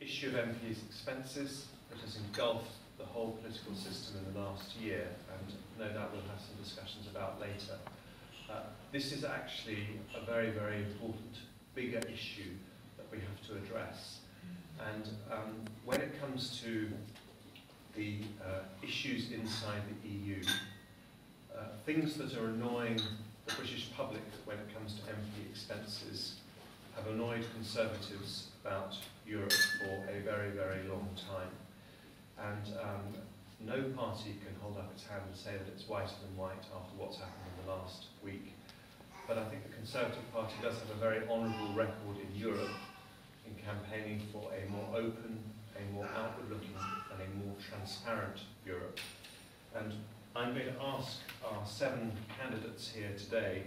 issue of MPs' expenses that has engulfed the whole political system in the last year, and no doubt we'll have some discussions about later. This is actually a very, very important, bigger issue that we have to address. And when it comes to the issues inside the EU, things that are annoying the British public when it comes to MP expenses have annoyed Conservatives about Europe for a very, very long time. And no party can hold up its hand and say that it's whiter than white after what's happened in the last week. But I think the Conservative Party does have a very honourable record in Europe in campaigning for a more open, a more outward-looking and a more transparent Europe. And I'm going to ask our 7 candidates here today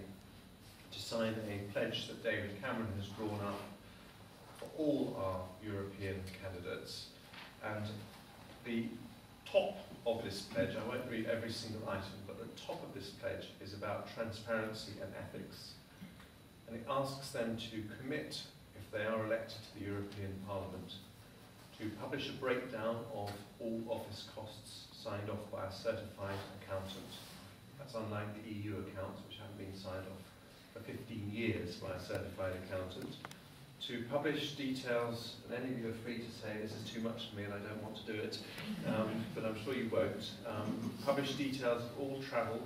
to sign a pledge that David Cameron has drawn up for all our European candidates. And the top of this pledge, I won't read every single item, but the top of this pledge is about transparency and ethics. And it asks them to commit, if they are elected to the European Parliament, to publish a breakdown of all office costs signed off by a certified accountant. That's unlike the EU accounts, which haven't been signed off for 15 years by a certified accountant. To publish details, and any of you are free to say this is too much for me and I don't want to do it, but I'm sure you won't. Publish details of all travel,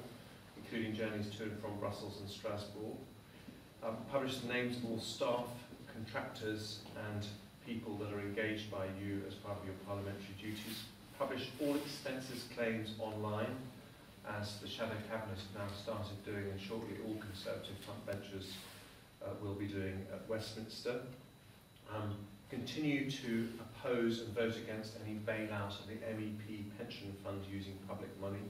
including journeys to and from Brussels and Strasbourg. Publish the names of all staff, contractors and people that are engaged by you as part of your parliamentary duties. Publish all expenses claims online, as the Shadow Cabinet have now started doing, and shortly all Conservative frontbenchers will be doing at Westminster. Continue to oppose and vote against any bailout of the MEP pension fund using public money.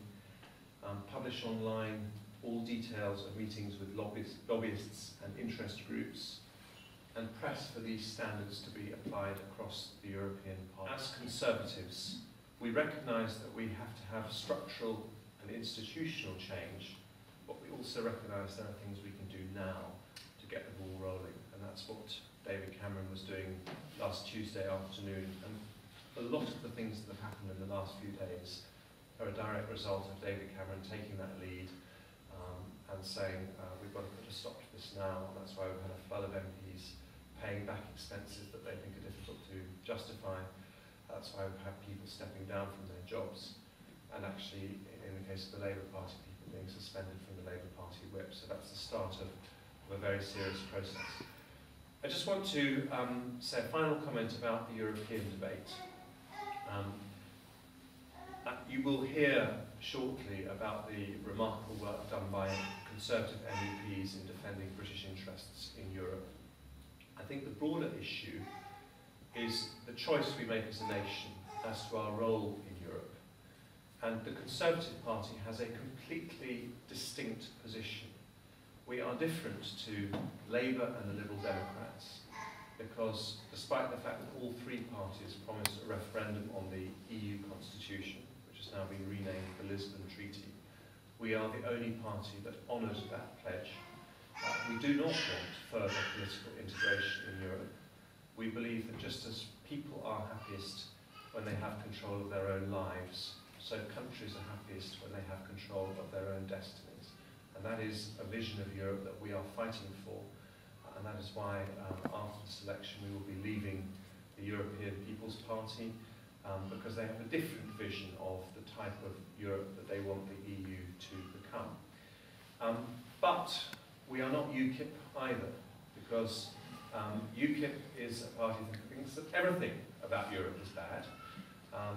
Publish online all details of meetings with lobbyists and interest groups, and press for these standards to be applied across the European Parliament. As Conservatives, we recognise that we have to have structural and institutional change, but we also recognise there are things we can do now to get the ball rolling, and that's what David Cameron was doing last Tuesday afternoon. And a lot of the things that have happened in the last few days are a direct result of David Cameron taking that lead and saying we've got to put a stop to this now, and that's why we've had a flood of MPs paying back expenses that they think are difficult to justify. That's why we've had people stepping down from their jobs, and actually, in the case of the Labour Party, people being suspended from the Labour Party whip. So that's the start of a very serious process. I just want to say a final comment about the European debate. You will hear shortly about the remarkable work done by Conservative MEPs in defending British interests in Europe. I think the broader issue is the choice we make as a nation as to our role in Europe. And the Conservative Party has a completely distinct position. We are different to Labour and the Liberal Democrats because, despite the fact that all 3 parties promised a referendum on the EU Constitution, which has now been renamed the Lisbon Treaty, we are the only party that honoured that pledge. We do not want further political integration in Europe. We believe that just as people are happiest when they have control of their own lives, so countries are happiest when they have control of their own destinies. And that is a vision of Europe that we are fighting for. And that is why after this election we will be leaving the European People's Party because they have a different vision of the type of Europe that they want the EU to become. But we are not UKIP either, because UKIP is a party that thinks that everything about Europe is bad.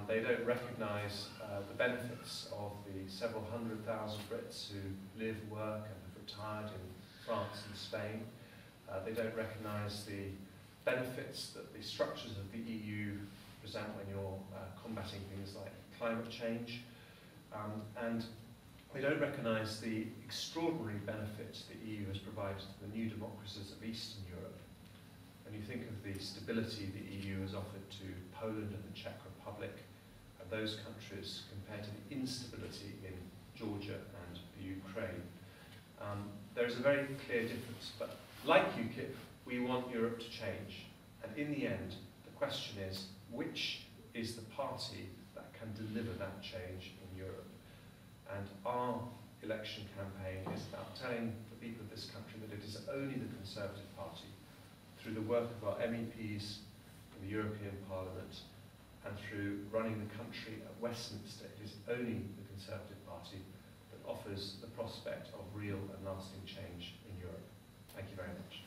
They don't recognise the benefits of the several 100,000 Brits who live, work and have retired in France and Spain. They don't recognise the benefits that the structures of the EU present when you're combating things like climate change. And they don't recognise the extraordinary benefits the EU has provided to the new democracies of Eastern Europe. When you think of the stability the EU has offered to Poland and the Czech Republic, and those countries compared to the instability in Georgia and the Ukraine, there is a very clear difference. But like UKIP, we want Europe to change. And in the end, the question is, which is the party that can deliver that change in Europe? And our election campaign is about telling the people of this country that it is only the Conservative Party, through the work of our MEPs in the European Parliament and through running the country at Westminster, it is only the Conservative Party that offers the prospect of real and lasting change in Europe. Thank you very much.